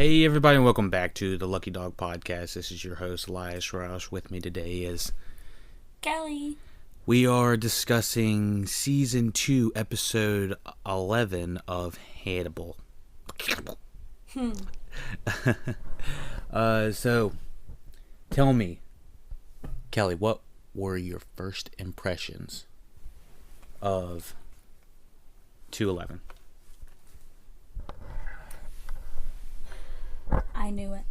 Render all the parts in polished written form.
Hey everybody, and welcome back to the LuckyDog podcast. This is your host, Elias Rauch. With me today is Kellie. We are discussing Season 2, Episode 11 of Hannibal. So, tell me, Kellie, what were your first impressions of 211? I knew it.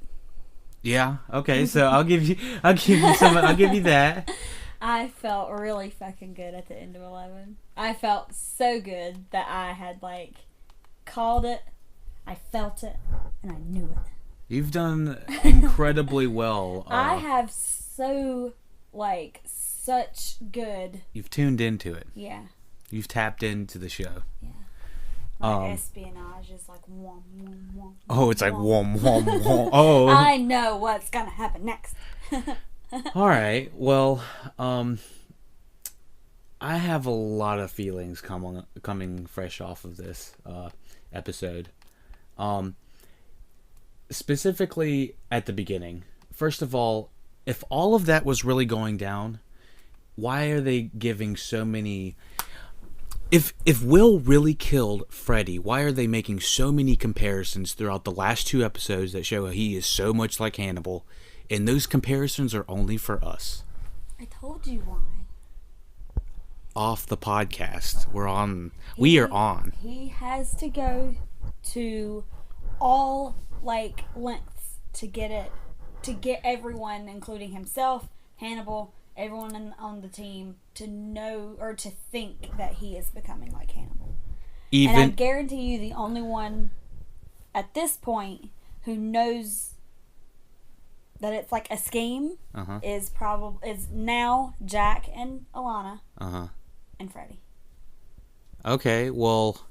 Yeah. Okay. So I'll give you that. I felt really fucking good at the end of 11. I felt so good that I had called it. I felt it, and I knew it. You've done incredibly well. I have such good. You've tuned into it. Yeah. You've tapped into the show. Yeah. My espionage is like wom, wom, wom. Oh, it's like wom, wom, wom. Oh. I know what's gonna happen next. All right. Well, I have a lot of feelings coming fresh off of this episode. Specifically at the beginning. First of all, if all of that was really going down, why are they giving so many... If Will really killed Freddy, why are they making so many comparisons throughout the last two episodes that show he is so much like Hannibal? And those comparisons are only for us. I told you why. Off the podcast. We are on. He has to go to all lengths to get everyone, including himself, Hannibal, everyone on the team, to know or to think that he is becoming like Hannibal. And I guarantee you the only one at this point who knows that it's like a scheme is now Jack and Alana and Freddy. Okay, well,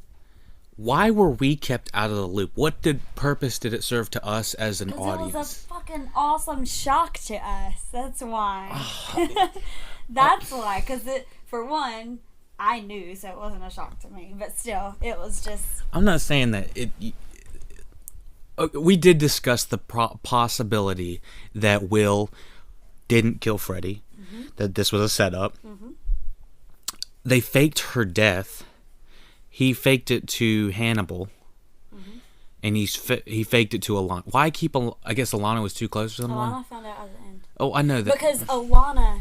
why were we kept out of the loop? What purpose did it serve to us as an audience? It was a fucking awesome shock to us. That's why. That's why. Because for one, I knew, so it wasn't a shock to me. But still, it was just... I'm not saying that it... We did discuss the possibility that Will didn't kill Freddy. Mm-hmm. That this was a setup. Mm-hmm. They faked her death. He faked it to Hannibal, and he faked it to Alana. Why keep? I guess Alana was too close to someone. Alana found out at the end. Oh, I know that because Alana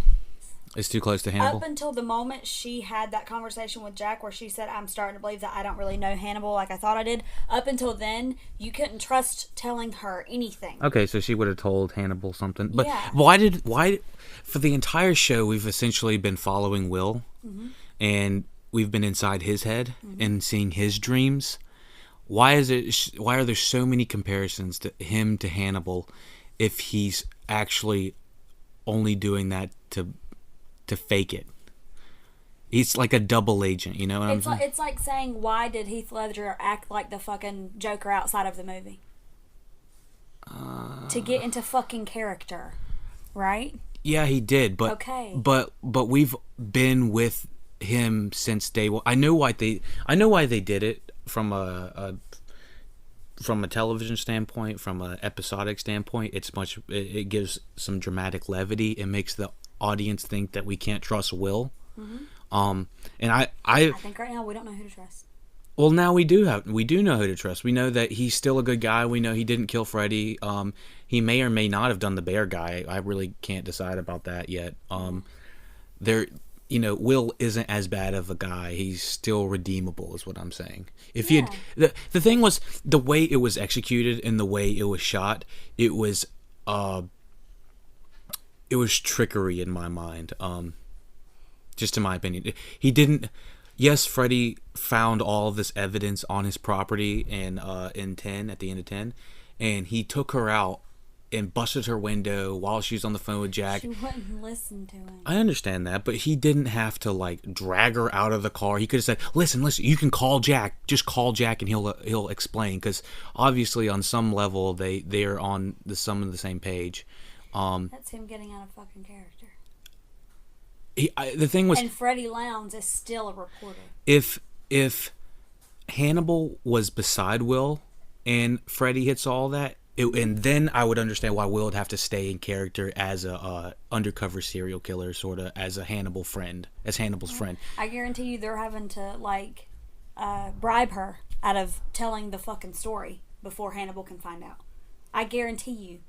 is too close to Hannibal. Up until the moment she had that conversation with Jack, where she said, "I'm starting to believe that I don't really know Hannibal like I thought I did." Up until then, you couldn't trust telling her anything. Okay, so she would have told Hannibal something. But yeah. Why? For the entire show, we've essentially been following Will, and we've been inside his head and seeing his dreams. Why are there so many comparisons to him to Hannibal if he's actually only doing that to fake it? He's like a double agent, you know what I'm saying? It's like saying, why did Heath Ledger act like the fucking Joker outside of the movie? To get into fucking character, right? Yeah, he did, but okay. But we've been with him since day one. I know why they did it from a television standpoint, from an episodic standpoint. It gives some dramatic levity. It makes the audience think that we can't trust Will. And I think right now we don't know who to trust. Well, now we do know who to trust. We know that he's still a good guy. We know he didn't kill Freddy. He may or may not have done the bear guy. I really can't decide about that yet. Will isn't as bad of a guy. He's still redeemable, is what I'm saying. The thing was, the way it was executed and the way it was shot, it was trickery in my mind. Just in my opinion, he didn't. Yes, Freddy found all of this evidence on his property in 10 at the end of 10, and he took her out and busted her window while she was on the phone with Jack. She wouldn't listen to him. I understand that, but he didn't have to drag her out of the car. He could have said, "Listen, you can call Jack. Just call Jack, and he'll explain." Because obviously, on some level, they are on some of the same page. That's him getting out of fucking character. The thing was, and Freddie Lowndes is still a reporter. If Hannibal was beside Will and Freddy hits all that, And then I would understand why Will would have to stay in character as a undercover serial killer, sort of as a Hannibal's friend. I guarantee you they're having to like bribe her out of telling the fucking story before Hannibal can find out. I guarantee you.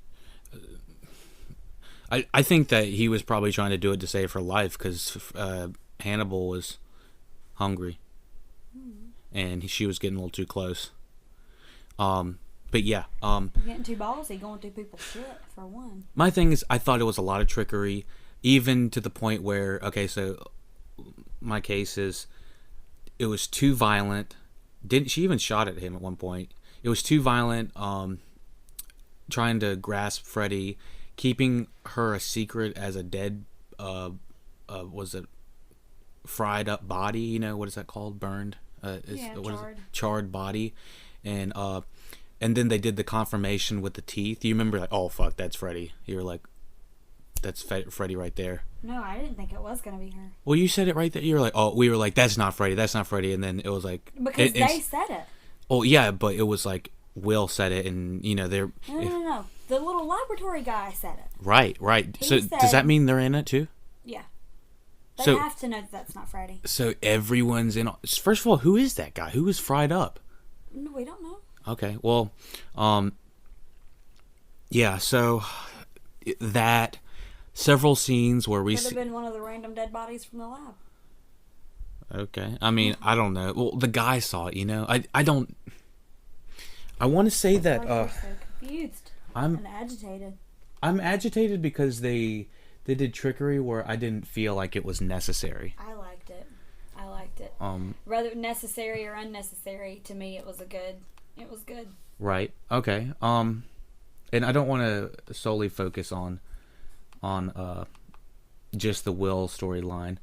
I think that he was probably trying to do it to save her life because Hannibal was hungry, and she was getting a little too close. But yeah, getting too ballsy, going through people's shit for one. My thing is, I thought it was a lot of trickery, even to the point where, okay, so my case is, it was too violent. She even shot at him at one point? It was too violent. Trying to grasp Freddy, keeping her a secret as a dead, was it fried up body? You know, what is that called? Burned? Charred. Charred body, and then they did the confirmation with the teeth. You remember, like, oh fuck, that's Freddy. You were like, that's Freddy right there. No, I didn't think it was gonna be her. Well, you said it right there. You were like, oh, we were like, that's not Freddy, and then it was like, because they said it. Oh yeah, but it was like Will said it, and you know they're. No. The little laboratory guy said it. Right. So does that mean they're in it too? Yeah. They have to know that that's not Freddy. So everyone's in. First of all, who is that guy? Who was fried up? No, we don't know. Okay, well, yeah. So that several scenes where we could have been one of the random dead bodies from the lab. Okay, I mean, I don't know. Well, the guy saw it, you know. I don't. I want to say that. So confused. And agitated. I'm agitated because they did trickery where I didn't feel like it was necessary. I liked it. Whether necessary or unnecessary, to me, it was good. Right. Okay. And I don't want to solely focus on just the Will storyline.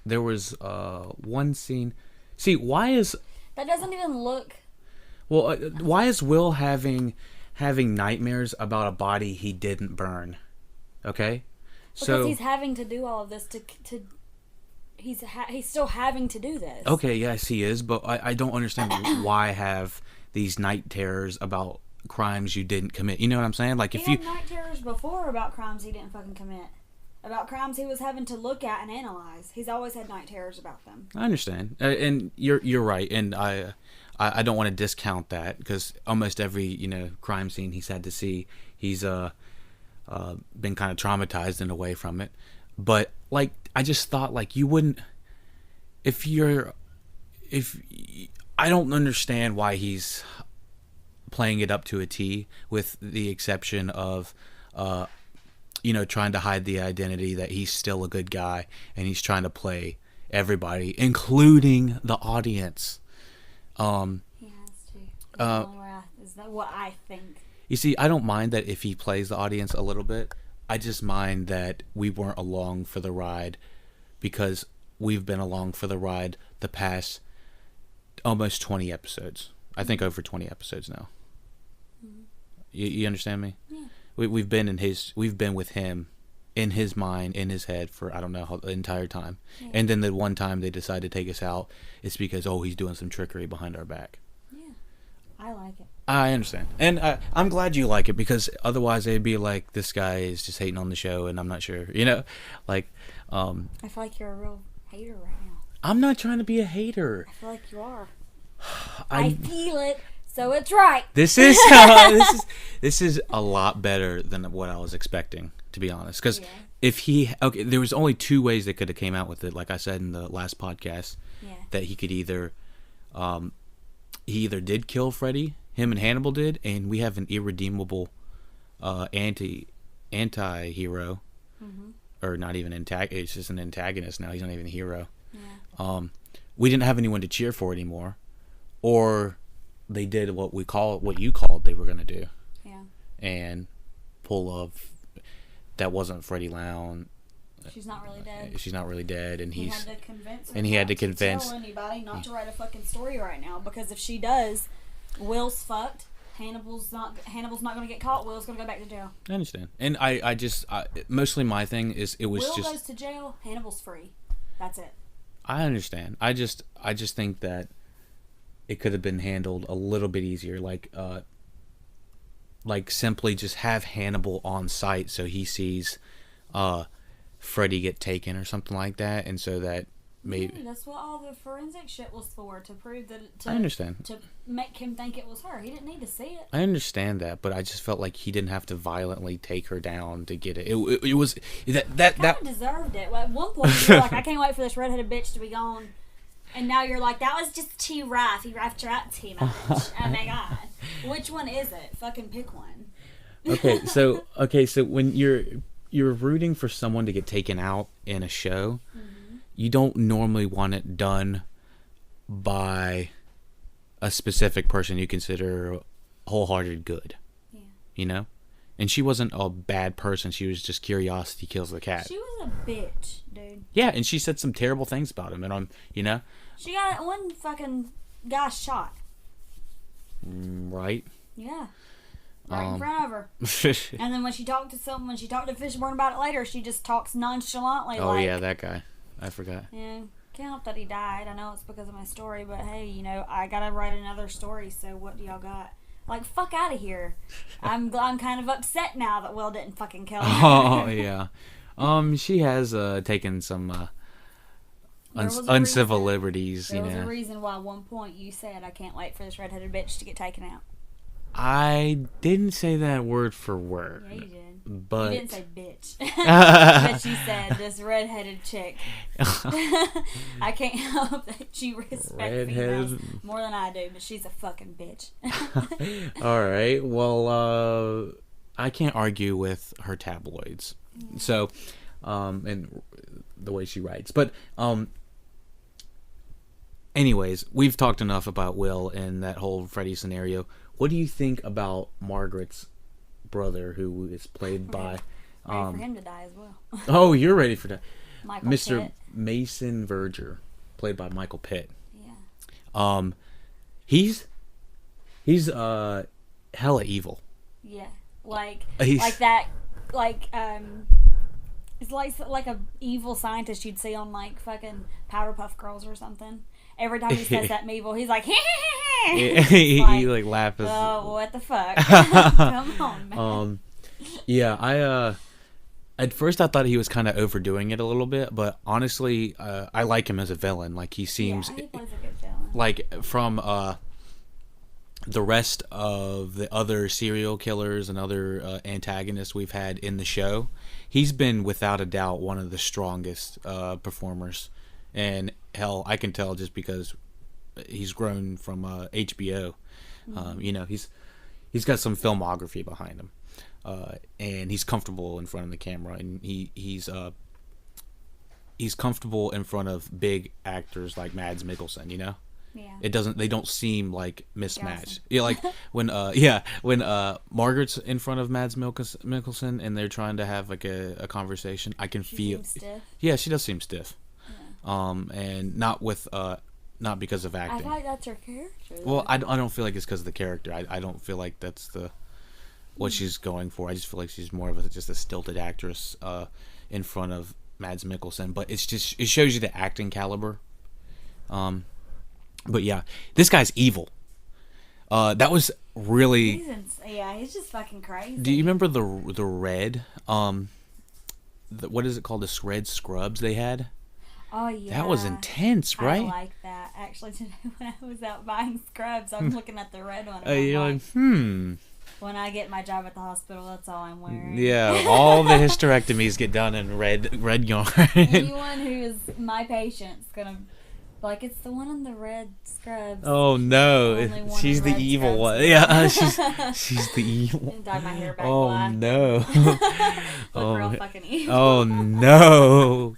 There was one scene. See, why is that doesn't even look. Well, why is Will having nightmares about a body he didn't burn? Okay, because he's having to do all of this to he's still having to do this. Okay, yes, he is, but I don't understand why have these night terrors about crimes you didn't commit. You know what I'm saying? Like, if you had night terrors before about crimes he didn't fucking commit. About crimes he was having to look at and analyze. He's always had night terrors about them. I understand, and you're right, and I don't want to discount that because almost every crime scene he's had to see, he's been kind of traumatized in a way from it. But like, I just thought like you wouldn't I don't understand why he's playing it up to a T, with the exception of trying to hide the identity that he's still a good guy and he's trying to play everybody, including the audience. He has to. Is that what I think? You see, I don't mind that if he plays the audience a little bit. I just mind that we weren't along for the ride, because we've been along for the ride the past almost 20 episodes. I think over 20 episodes now. Mm-hmm. You understand me? Yeah. We've been with him in his mind, in his head for I don't know how the entire time. Yeah. And then the one time they decide to take us out, it's because he's doing some trickery behind our back. Yeah. I like it. I understand. And I'm glad you like it, because otherwise they'd be like, this guy is just hating on the show and I'm not sure, like I feel like you're a real hater right now. I'm not trying to be a hater. I feel like you are. I feel it, so it's right. This is this is a lot better than what I was expecting, to be honest, because there was only two ways they could have came out with it, like I said in the last podcast. That he could either he either did kill Freddy, him and Hannibal did, and we have an irredeemable anti-hero, or not even antagonist. It's just an antagonist now. He's not even a hero. Yeah. We didn't have anyone to cheer for anymore, or they did what you called they were gonna do. Yeah. And pull off that wasn't Freddie Lown. She's not really dead. She's not really dead, and he had to convince tell anybody not to write a fucking story right now, because if she does, Will's fucked. Hannibal's not going to get caught. Will's going to go back to jail. I understand, and I just mostly my thing is Will goes to jail. Hannibal's free. That's it. I understand. I just think that it could have been handled a little bit easier. Like like simply just have Hannibal on site so he sees Freddy get taken or something like that, and so that maybe that's what all the forensic shit was for, to prove that. I understand. To make him think it was her. He didn't need to see it. I understand that, but I just felt like he didn't have to violently take her down to get it. It was that deserved it. At one point, you were like, I can't wait for this redheaded bitch to be gone. And now you're like, that was just too rough. He roughed her up too much. Oh my god. Which one is it? Fucking pick one. Okay, so when you're rooting for someone to get taken out in a show, you don't normally want it done by a specific person you consider wholehearted good. Yeah. You know? And she wasn't a bad person. She was just curiosity kills the cat. She was a bitch, dude. Yeah, and she said some terrible things about him. And you know? She got one fucking guy shot. Right? Yeah. Right in front of her. And then when she talked to Fishburne about it later, she just talks nonchalantly. Oh, yeah, that guy. I forgot. Yeah. Can't help that he died. I know it's because of my story, but hey, you know, I gotta write another story, so what do y'all got? Like, fuck out of here. I'm kind of upset now that Will didn't fucking kill her. Oh, yeah. She has taken some uncivil liberties, There was a reason why at one point you said, I can't wait for this redheaded bitch to get taken out. I didn't say that word for word. Yeah, you did. But you didn't say bitch. But you said this redheaded chick. I can't help that you respect females more than I do, but she's a fucking bitch. Alright, well, I can't argue with her tabloids. Yeah. So, and the way she writes. But, anyways, we've talked enough about Will and that whole Freddy scenario. What do you think about Margaret's brother, who is played by... ready for him to die as well. Oh, you're ready for that. Mr. Pitt. Mason Verger, played by Michael Pitt. Yeah. He's hella evil. Yeah. Like that, it's like a evil scientist you'd see on like fucking Powerpuff Girls or something. Every time he says that evil, he's like, he like laughs. Oh, what the fuck? Come on, man. Yeah, at first I thought he was kind of overdoing it a little bit, but honestly, I like him as a villain. Like, he seems he plays a good villain. Like, from the rest of the other serial killers and other antagonists we've had in the show, he's been without a doubt one of the strongest performers. And hell, I can tell just because he's grown from HBO. You know, he's got some filmography behind him, and he's comfortable in front of the camera, and he's comfortable in front of big actors like Mads Mikkelsen. You know, yeah. They don't seem like mismatched. Yeah, like when Margaret's in front of Mads Mikkelsen and they're trying to have like a conversation, I can feel. Seems stiff. Yeah, she does seem stiff. And not because of acting. I feel like that's her character. Well, I don't feel like it's because of the character. I don't feel like that's what she's going for. I just feel like she's more of just a stilted actress in front of Mads Mikkelsen. But it shows you the acting caliber. But yeah, this guy's evil. That was really. He's just fucking crazy. Do you remember the red? What is it called? The red scrubs they had. Oh, yeah. That was intense, right? I like that. Actually, today when I was out buying scrubs, I was looking at the red one. You're like, When I get my job at the hospital, that's all I'm wearing. Yeah, all the hysterectomies get done in red yarn. Anyone who is my patient's gonna like, it's the one in the red scrubs. Oh no, she's the evil one. Yeah, she's the evil. And dye my hair back oh black. No. Look real fucking evil. Oh no.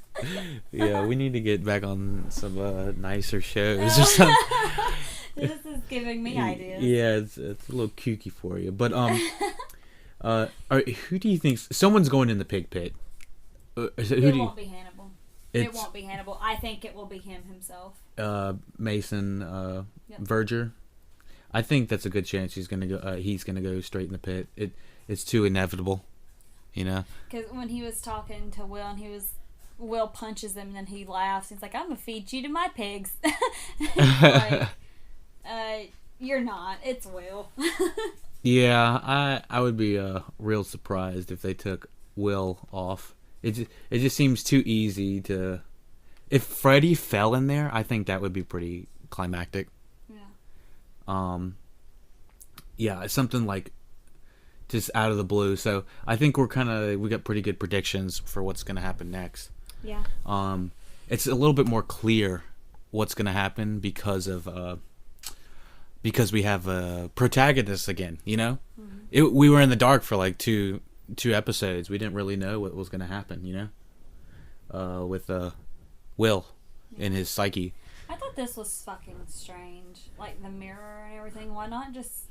Yeah, we need to get back on some nicer shows or something. This is giving me ideas. Yeah, it's a little kooky for you, but who do you think? Someone's going in the pig pit. It won't be Hannibal. It won't be Hannibal. I think it will be him himself. Mason Verger. I think that's a good chance he's gonna go. He's gonna go straight in the pit. It's too inevitable, you know. Because when he was talking to Will, and Will punches him, and then he laughs. He's like, "I'm gonna feed you to my pigs." Like, you're not. It's Will. Yeah, I would be real surprised if they took Will off. It just seems too easy to. If Freddy fell in there, I think that would be pretty climactic. Yeah. Yeah, it's something like just out of the blue. So I think we got pretty good predictions for what's gonna happen next. Yeah. It's a little bit more clear what's gonna happen because we have a protagonist again. You know, we were in the dark for like two episodes. We didn't really know what was gonna happen. You know, with Will in his psyche. I thought this was fucking strange. Like the mirror and everything. Why not just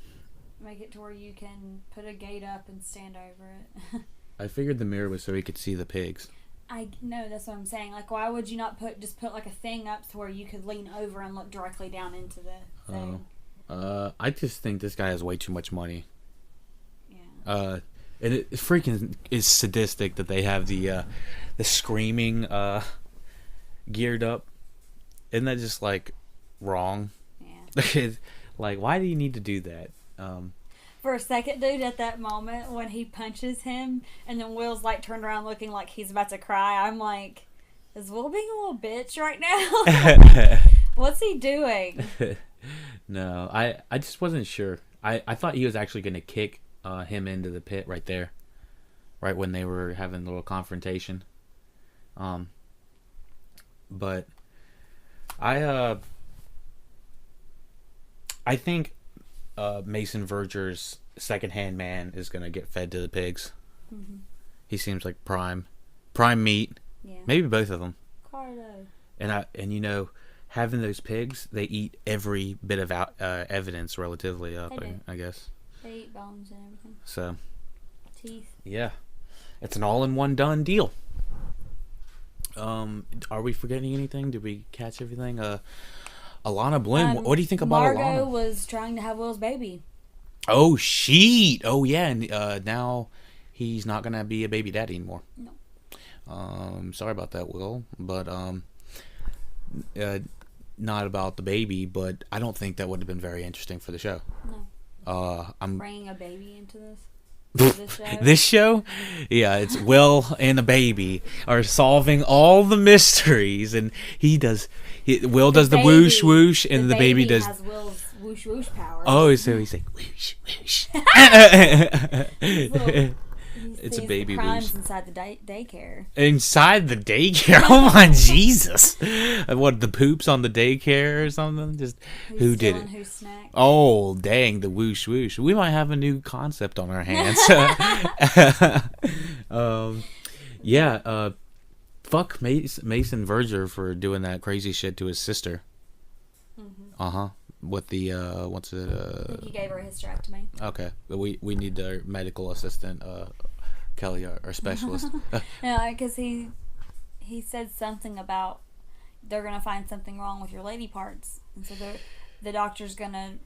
make it to where you can put a gate up and stand over it? I figured the mirror was so he could see the pigs. I know, that's what I'm saying. Like, why would you not put like a thing up to where you could lean over and look directly down into the thing? I just think this guy has way too much money. Yeah. And it freaking is sadistic that they have the screaming geared up. Isn't that just like wrong? Yeah. Like, why do you need to do that? For a second, dude, at that moment when he punches him and then Will's like turned around looking like he's about to cry, I'm like, is Will being a little bitch right now? What's he doing? No, I just wasn't sure. I thought he was actually going to kick him into the pit right there. Right when they were having a little confrontation. But I think Mason Verger's second-hand man is going to get fed to the pigs. Mm-hmm. He seems like prime meat. Yeah. Maybe both of them. Carlo. And you know, having those pigs, they eat every bit of evidence relatively up, I guess. They eat bones and everything. So. Teeth. Yeah. It's an all-in-one done deal. Are we forgetting anything? Did we catch everything? Alana Bloom. What do you think about Alana? Margot was trying to have Will's baby. Oh, shit. Oh, yeah. And now he's not going to be a baby daddy anymore. No. Sorry about that, Will. But not about the baby, but I don't think that would have been very interesting for the show. No. I'm bringing a baby into this. This show? Yeah, it's Will and the baby are solving all the mysteries, and Will does the whoosh woosh, and the baby does. Has Will's whoosh woosh power. Oh, so he's like whoosh whoosh. It's a baby crimes whoosh. Inside the daycare. Inside the daycare? Oh my Jesus! What, the poops on the daycare or something? Just who did it? Who's snack? Oh dang, the whoosh whoosh. We might have a new concept on our hands. Yeah. Fuck Mason Verger for doing that crazy shit to his sister. Mm-hmm. With the what's it? I think he gave her a hysterectomy. Okay, we need our medical assistant, Kellie, our specialist. No, because he said something about they're gonna find something wrong with your lady parts, and so the doctor's gonna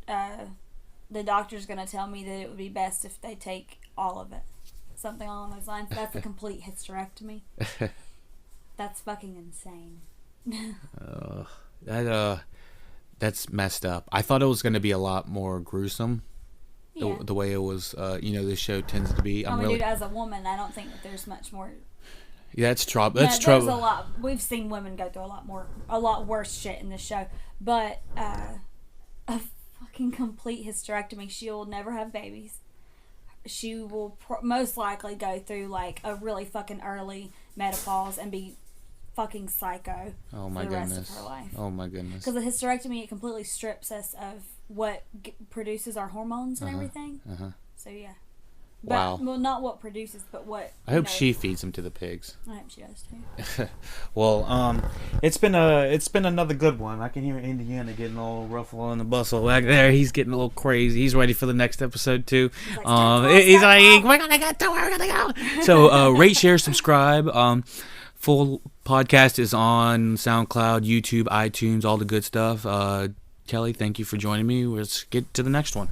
tell me that it would be best if they take all of it. Something along those lines. That's a complete hysterectomy. That's fucking insane. That's messed up. I thought it was going to be a lot more gruesome. Yeah. The way it was, this show tends to be. Dude, as a woman, I don't think that there's much more. Yeah, that's trouble. That's trouble. trouble. There's a lot. We've seen women go through a lot worse shit in this show. But a fucking complete hysterectomy. She will never have babies. She will most likely go through like a really fucking early menopause and be fucking psycho for the rest of her life. Oh my goodness. Because the hysterectomy, it completely strips us of what produces our hormones and everything. So yeah. Wow. Well, not what produces, but what. I hope she feeds them to the pigs. I hope she does too. Well, it's been another good one. I can hear Indiana getting all ruffle and the bustle back there. He's getting a little crazy. He's ready for the next episode too. He's like, we're gonna go. So rate, share, subscribe. Full podcast is on SoundCloud, YouTube, iTunes, all the good stuff. Kellie, thank you for joining me. Let's get to the next one.